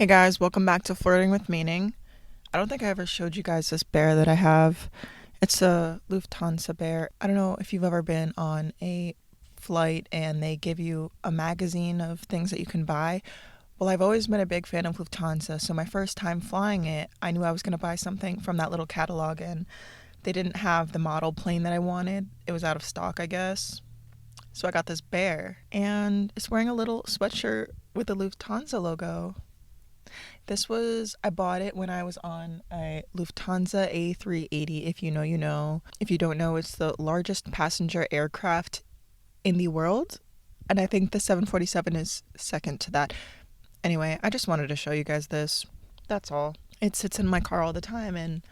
Hey guys, welcome back to Flirting with Meaning. I don't think I ever showed you guys this bear that I have. It's a Lufthansa bear. I don't know if you've ever been on a flight and they give you a magazine of things that you can buy. Well, I've always been a big fan of Lufthansa, so my first time flying it, I knew I was going to buy something from that little catalog, and they didn't have the model plane that I wanted. It was out of stock, I guess. So I got this bear, and it's wearing a little sweatshirt with the Lufthansa logo. I bought it when I was on a Lufthansa A380. If you know, you know. If you don't know, it's the largest passenger aircraft in the world. And I think the 747 is second to that. Anyway, I just wanted to show you guys this. That's all. It sits in my car all the time and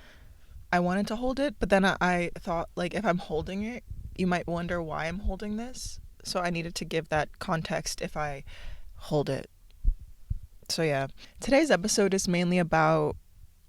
I wanted to hold it, but then I thought, like, if I'm holding it, you might wonder why I'm holding this. So I needed to give that context if I hold it. So yeah, today's episode is mainly about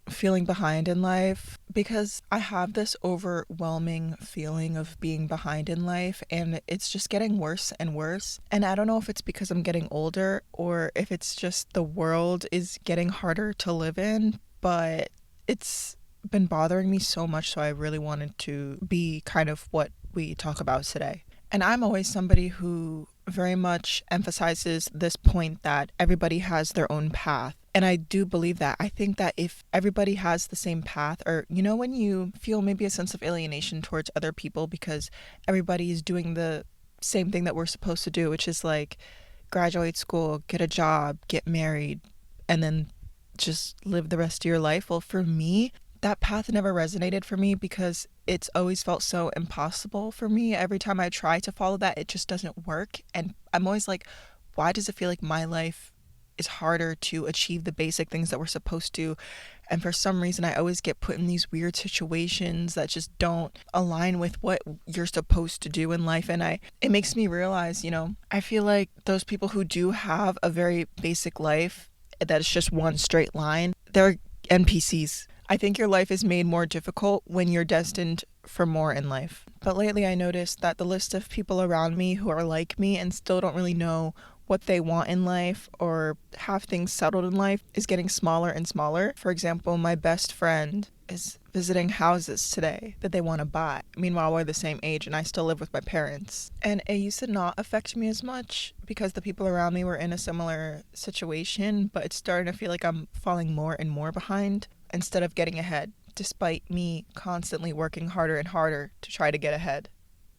feeling behind in life because I have this overwhelming feeling of being behind in life and it's just getting worse and worse. And I don't know if it's because I'm getting older or if it's just the world is getting harder to live in, but it's been bothering me so much, so I really wanted to be kind of what we talk about today. And I'm always somebody who very much emphasizes this point that everybody has their own path. And I do believe that. I think that if everybody has the same path, or when you feel maybe a sense of alienation towards other people because everybody is doing the same thing that we're supposed to do, which is like graduate school, get a job, get married, and then just live the rest of your life. Well, for me, that path never resonated for me because it's always felt so impossible for me. Every time I try to follow that, it just doesn't work. And I'm always like, why does it feel like my life is harder to achieve the basic things that we're supposed to? And for some reason, I always get put in these weird situations that just don't align with what you're supposed to do in life. And it makes me realize, I feel like those people who do have a very basic life that is just one straight line, they're NPCs. I think your life is made more difficult when you're destined for more in life. But lately I noticed that the list of people around me who are like me and still don't really know what they want in life or have things settled in life is getting smaller and smaller. For example, my best friend is visiting houses today that they want to buy. Meanwhile, we're the same age and I still live with my parents. And it used to not affect me as much because the people around me were in a similar situation, but it's starting to feel like I'm falling more and more behind instead of getting ahead, despite me constantly working harder and harder to try to get ahead.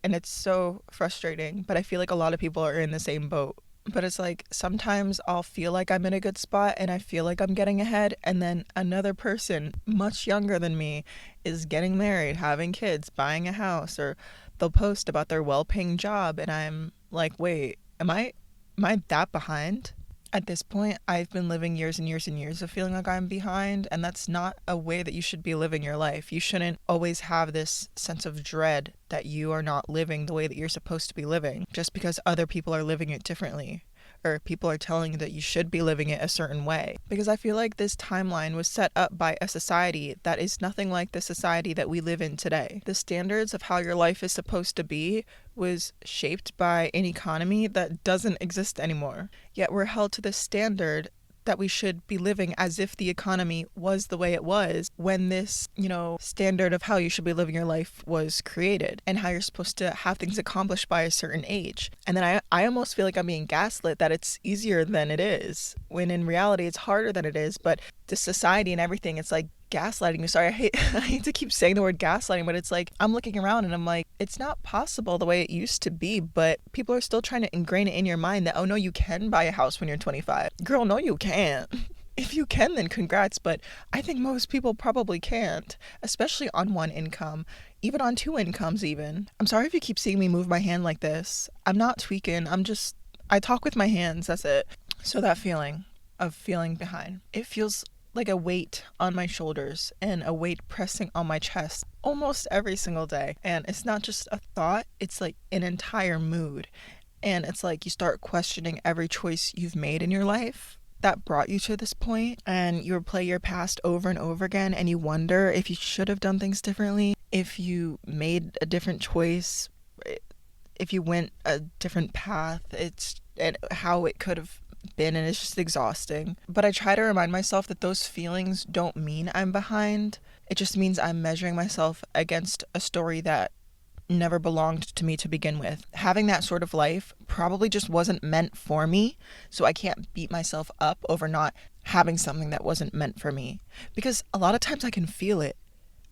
And it's so frustrating, but I feel like a lot of people are in the same boat. But it's like sometimes I'll feel like I'm in a good spot and I feel like I'm getting ahead, and then another person much younger than me is getting married, having kids, buying a house, or they'll post about their well-paying job and I'm like, wait, am I that behind? At this point, I've been living years and years and years of feeling like I'm behind, and that's not a way that you should be living your life. You shouldn't always have this sense of dread that you are not living the way that you're supposed to be living just because other people are living it differently, or people are telling you that you should be living it a certain way. Because I feel like this timeline was set up by a society that is nothing like the society that we live in today. The standards of how your life is supposed to be was shaped by an economy that doesn't exist anymore. Yet we're held to this standard that we should be living as if the economy was the way it was when this, standard of how you should be living your life was created and how you're supposed to have things accomplished by a certain age. And then I almost feel like I'm being gaslit that it's easier than it is, when in reality it's harder than it is. But the society and everything, it's like gaslighting you. Sorry, I hate to keep saying the word gaslighting, but it's like I'm looking around and I'm like, it's not possible the way it used to be, but people are still trying to ingrain it in your mind that, oh no, you can buy a house when you're 25. Girl, no, you can't. If you can, then congrats, but I think most people probably can't, especially on one income, even on two incomes even. I'm sorry if you keep seeing me move my hand like this. I'm not tweaking, I talk with my hands, that's it. So that feeling of feeling behind, it feels like a weight on my shoulders and a weight pressing on my chest almost every single day. And it's not just a thought, it's like an entire mood. And it's like you start questioning every choice you've made in your life that brought you to this point, and you replay your past over and over again, and you wonder if you should have done things differently, if you made a different choice, if you went a different path, and how it could have been, and it's just exhausting. But I try to remind myself that those feelings don't mean I'm behind. It just means I'm measuring myself against a story that never belonged to me to begin with. Having that sort of life probably just wasn't meant for me, so I can't beat myself up over not having something that wasn't meant for me. Because a lot of times I can feel it.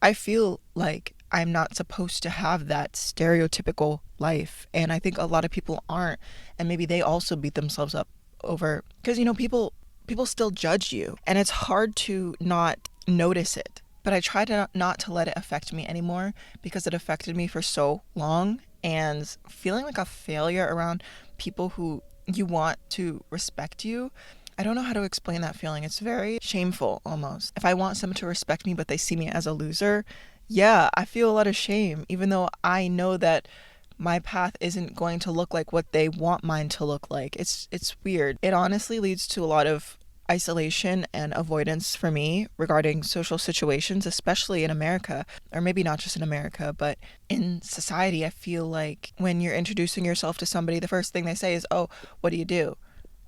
I feel like I'm not supposed to have that stereotypical life, and I think a lot of people aren't, and maybe they also beat themselves up over, because people still judge you, and it's hard to not notice it. But I try to not to let it affect me anymore, because it affected me for so long, and feeling like a failure around people who you want to respect you, I don't know how to explain that feeling. It's very shameful almost. If I want someone to respect me but they see me as a loser, yeah, I feel a lot of shame, even though I know that my path isn't going to look like what they want mine to look like. It's weird. It honestly leads to a lot of isolation and avoidance for me regarding social situations, especially in America, or maybe not just in America, but in society. I feel like when you're introducing yourself to somebody, the first thing they say is, "Oh, what do you do?"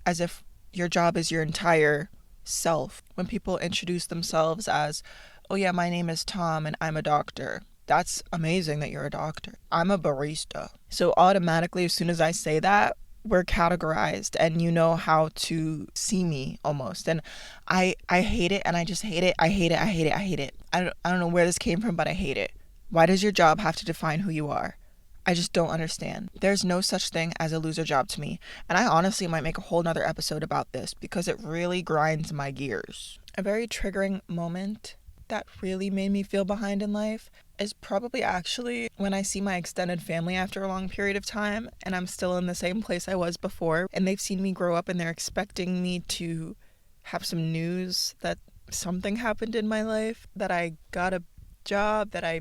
As if your job is your entire self. When people introduce themselves as, "Oh yeah, my name is Tom and I'm a doctor." That's amazing that you're a doctor. I'm a barista. So automatically, as soon as I say that, we're categorized and you know how to see me almost. And I hate it, and I just hate it. I hate it. I hate it. I hate it. I don't know where this came from, but I hate it. Why does your job have to define who you are? I just don't understand. There's no such thing as a loser job to me. And I honestly might make a whole nother episode about this because it really grinds my gears. A very triggering moment that really made me feel behind in life is probably actually when I see my extended family after a long period of time and I'm still in the same place I was before, and they've seen me grow up and they're expecting me to have some news that something happened in my life, that I got a job, that I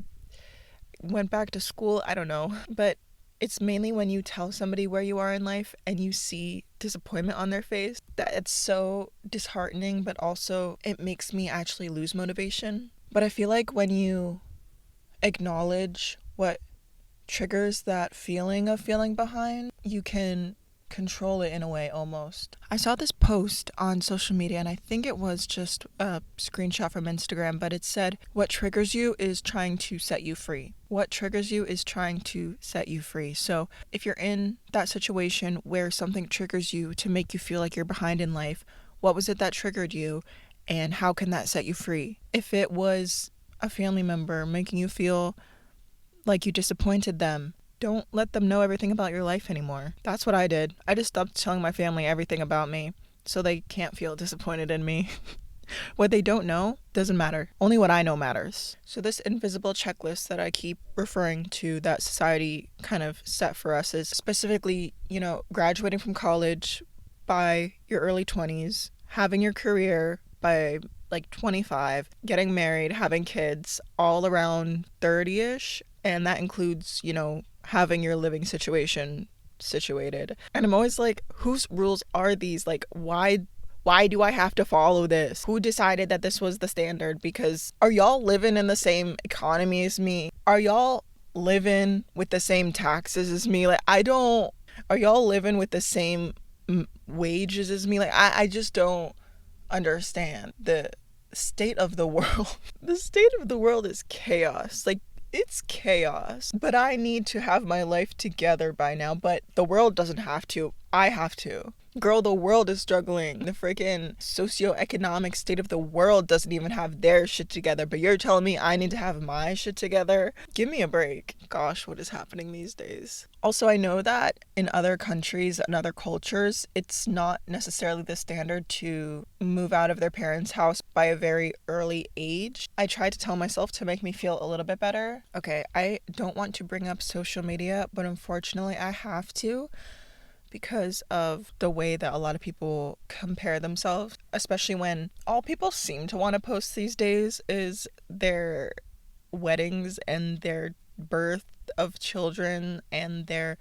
went back to school. I don't know. But it's mainly when you tell somebody where you are in life and you see disappointment on their face that it's so disheartening, but also it makes me actually lose motivation. But I feel like when you acknowledge what triggers that feeling of feeling behind, you can control it in a way almost. I saw this post on social media, and I think it was just a screenshot from Instagram, but it said, "What triggers you is trying to set you free." What triggers you is trying to set you free. So if you're in that situation where something triggers you to make you feel like you're behind in life, what was it that triggered you, and how can that set you free? If it was a family member making you feel like you disappointed them, don't let them know everything about your life anymore. That's what I did. I just stopped telling my family everything about me so they can't feel disappointed in me. What they don't know doesn't matter. Only what I know matters. So this invisible checklist that I keep referring to that society kind of set for us is specifically, graduating from college by your early 20s, having your career by like 25, getting married, having kids all around 30ish, and that includes, having your living situation situated. And I'm always like, whose rules are these? Like, why do I have to follow this? Who decided that this was the standard? Because are y'all living in the same economy as me? Are y'all living with the same taxes as me? Are y'all living with the same wages as me? I just don't understand the state of the world. The state of the world is chaos. It's chaos. But I need to have my life together by now. But the world doesn't have to. I have to. Girl, the world is struggling. The freaking socioeconomic state of the world doesn't even have their shit together. But you're telling me I need to have my shit together? Give me a break. Gosh, what is happening these days? Also, I know that in other countries and other cultures, it's not necessarily the standard to move out of their parents' house by a very early age. I try to tell myself to make me feel a little bit better. Okay, I don't want to bring up social media, but unfortunately I have to, because of the way that a lot of people compare themselves, especially when all people seem to want to post these days is their weddings and their birth of children and their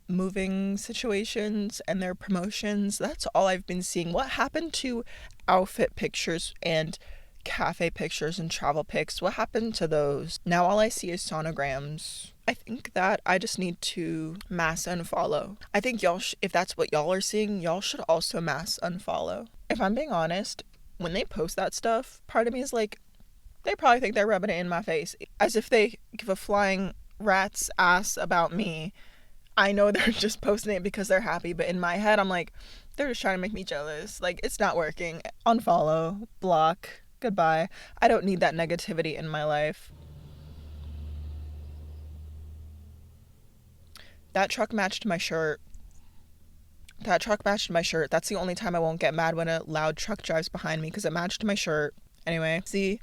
moving situations and their promotions. That's all I've been seeing. What happened to outfit pictures and cafe pictures and travel pics? What happened to those? Now all I see is sonograms I think that I just need to mass unfollow. I think y'all, if that's what y'all are seeing, y'all should also mass unfollow. If I'm being honest, when they post that stuff, part of me is like, they probably think they're rubbing it in my face. As if they give a flying rat's ass about me. I know they're just posting it because they're happy, but in my head, I'm like, they're just trying to make me jealous. Like, it's not working. Unfollow, block, goodbye. I don't need that negativity in my life. That truck matched my shirt. That truck matched my shirt. That's the only time I won't get mad when a loud truck drives behind me because it matched my shirt. Anyway, see,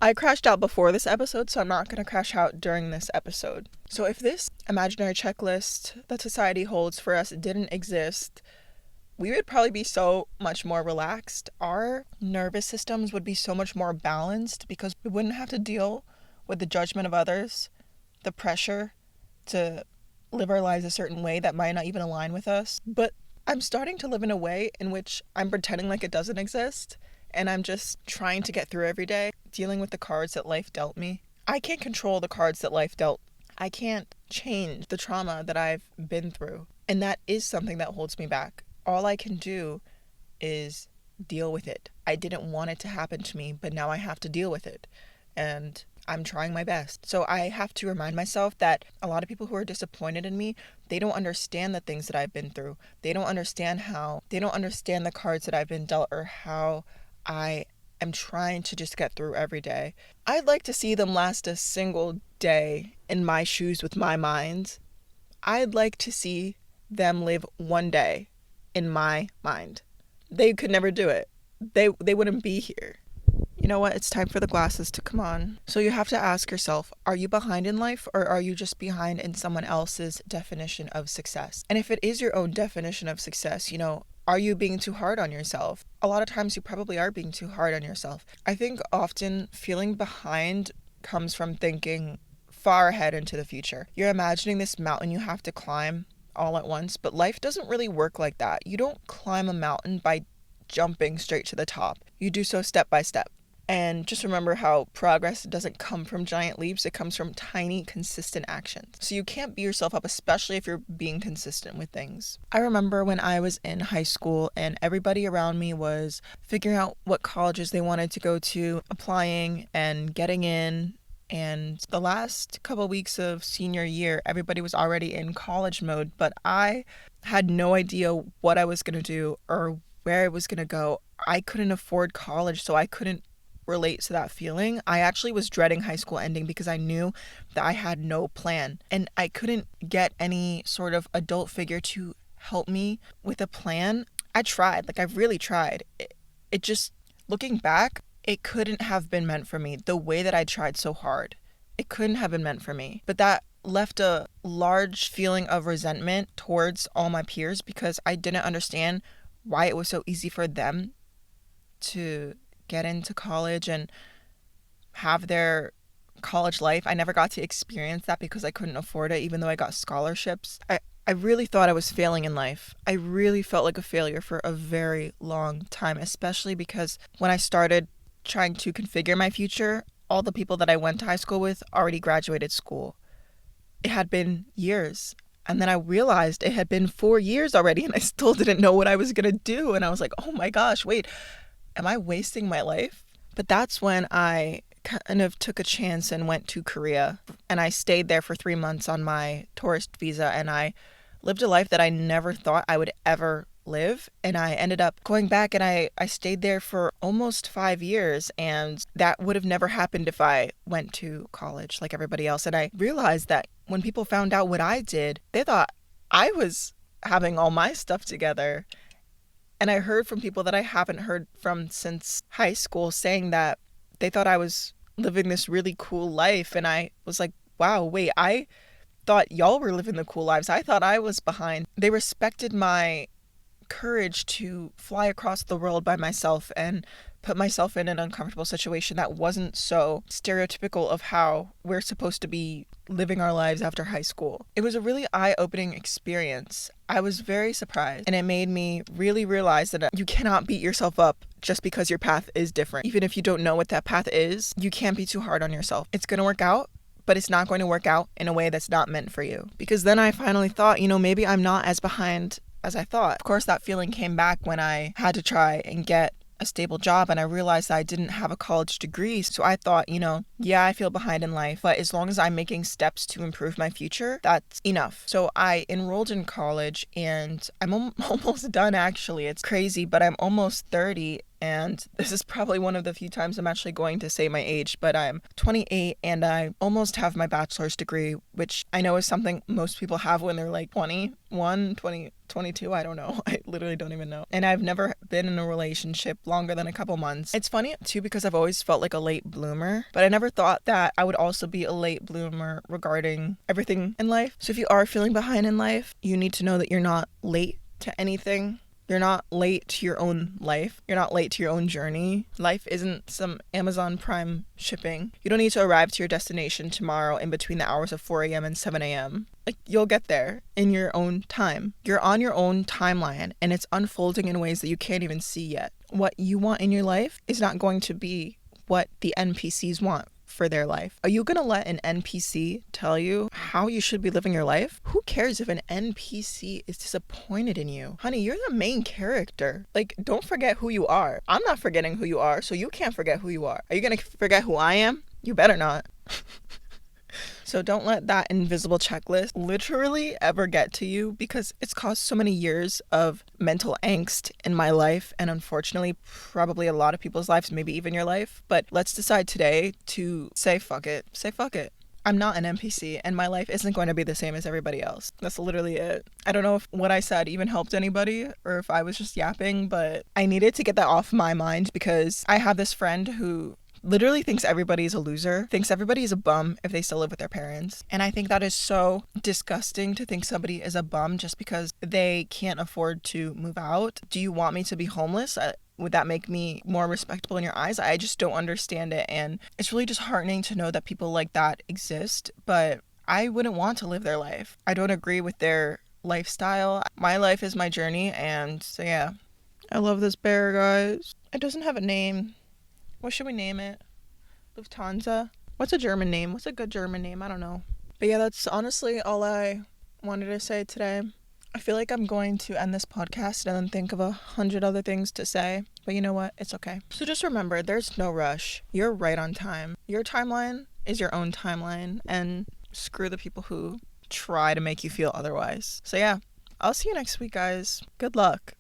I crashed out before this episode, so I'm not going to crash out during this episode. So if this imaginary checklist that society holds for us didn't exist, we would probably be so much more relaxed. Our nervous systems would be so much more balanced because we wouldn't have to deal with the judgment of others, the pressure to live our lives a certain way that might not even align with us. But I'm starting to live in a way in which I'm pretending like it doesn't exist, and I'm just trying to get through every day, dealing with the cards that life dealt me. I can't control the cards that life dealt. I can't change the trauma that I've been through, and that is something that holds me back. All I can do is deal with it. I didn't want it to happen to me, but now I have to deal with it, and I'm trying my best. So I have to remind myself that a lot of people who are disappointed in me, they don't understand the things that I've been through. They don't understand the cards that I've been dealt or how I am trying to just get through every day. I'd like to see them last a single day in my shoes with my mind. I'd like to see them live one day in my mind. They could never do it. They wouldn't be here. You know what? It's time for the glasses to come on. So you have to ask yourself, are you behind in life or are you just behind in someone else's definition of success? And if it is your own definition of success, are you being too hard on yourself? A lot of times you probably are being too hard on yourself. I think often feeling behind comes from thinking far ahead into the future. You're imagining this mountain you have to climb all at once, but life doesn't really work like that. You don't climb a mountain by jumping straight to the top. You do so step by step. And just remember how progress doesn't come from giant leaps, it comes from tiny, consistent actions. So you can't beat yourself up, especially if you're being consistent with things. I remember when I was in high school and everybody around me was figuring out what colleges they wanted to go to, applying and getting in. And the last couple of weeks of senior year, everybody was already in college mode, but I had no idea what I was going to do or where I was going to go. I couldn't afford college, so I couldn't relate to that feeling. I actually was dreading high school ending because I knew that I had no plan and I couldn't get any sort of adult figure to help me with a plan. I tried, I really tried. It just, looking back, it couldn't have been meant for me the way that I tried so hard. It couldn't have been meant for me. But that left a large feeling of resentment towards all my peers because I didn't understand why it was so easy for them to get into college and have their college life. I never got to experience that because I couldn't afford it, even though I got scholarships. I really thought I was failing in life. I really felt like a failure for a very long time, especially because when I started trying to configure my future, all the people that I went to high school with already graduated school. It had been years. And then I realized it had been 4 years already and I still didn't know what I was going to do. And I was like, oh my gosh, wait, am I wasting my life? But that's when I kind of took a chance and went to Korea. And I stayed there for 3 months on my tourist visa. And I lived a life that I never thought I would ever live. And I ended up going back and I stayed there for almost 5 years. And that would have never happened if I went to college like everybody else. And I realized that when people found out what I did, they thought I was having all my stuff together. And I heard from people that I haven't heard from since high school saying that they thought I was living this really cool life. And I was like, wow, wait, I thought y'all were living the cool lives. I thought I was behind. They respected my courage to fly across the world by myself and put myself in an uncomfortable situation that wasn't so stereotypical of how we're supposed to be living our lives after high school. It was a really eye-opening experience. I was very surprised, and it made me really realize that you cannot beat yourself up just because your path is different. Even if you don't know what that path is, you can't be too hard on yourself. It's going to work out, but it's not going to work out in a way that's not meant for you. Because then I finally thought, maybe I'm not as behind as I thought. Of course, that feeling came back when I had to try and get a stable job, and I realized that I didn't have a college degree. So I thought, yeah, I feel behind in life, but as long as I'm making steps to improve my future, that's enough. So I enrolled in college, and I'm almost done, actually. It's crazy, but I'm almost 30. And this is probably one of the few times I'm actually going to say my age, but I'm 28 and I almost have my bachelor's degree, which I know is something most people have when they're like 21, 20, 22. I don't know. I literally don't even know. And I've never been in a relationship longer than a couple months. It's funny too because I've always felt like a late bloomer, but I never thought that I would also be a late bloomer regarding everything in life. So if you are feeling behind in life, you need to know that you're not late to anything. You're not late to your own life. You're not late to your own journey. Life isn't some Amazon Prime shipping. You don't need to arrive to your destination tomorrow in between the hours of 4 a.m. and 7 a.m. You'll get there in your own time. You're on your own timeline, and it's unfolding in ways that you can't even see yet. What you want in your life is not going to be what the NPCs want for their life. Are you gonna let an NPC tell you how you should be living your life? Who cares if an NPC is disappointed in you? Honey, you're the main character. Don't forget who you are. I'm not forgetting who you are, so you can't forget who you are. Are you gonna forget who I am? You better not. So don't let that invisible checklist literally ever get to you, because it's caused so many years of mental angst in my life, and unfortunately probably a lot of people's lives, maybe even your life. But let's decide today to say fuck it. Say fuck it. I'm not an NPC, and my life isn't going to be the same as everybody else. That's literally it. I don't know if what I said even helped anybody or if I was just yapping, but I needed to get that off my mind because I have this friend who literally thinks everybody's a loser, thinks everybody is a bum if they still live with their parents. And I think that is so disgusting, to think somebody is a bum just because they can't afford to move out. Do you want me to be homeless? Would that make me more respectable in your eyes? I just don't understand it. And it's really disheartening to know that people like that exist, but I wouldn't want to live their life. I don't agree with their lifestyle. My life is my journey, and so yeah. I love this bear, guys. It doesn't have a name. What should we name it? Lufthansa? What's a German name? What's a good German name? I don't know. But yeah, that's honestly all I wanted to say today. I feel like I'm going to end this podcast and then think of 100 other things to say. But you know what? It's okay. So just remember, there's no rush. You're right on time. Your timeline is your own timeline. And screw the people who try to make you feel otherwise. So yeah, I'll see you next week, guys. Good luck.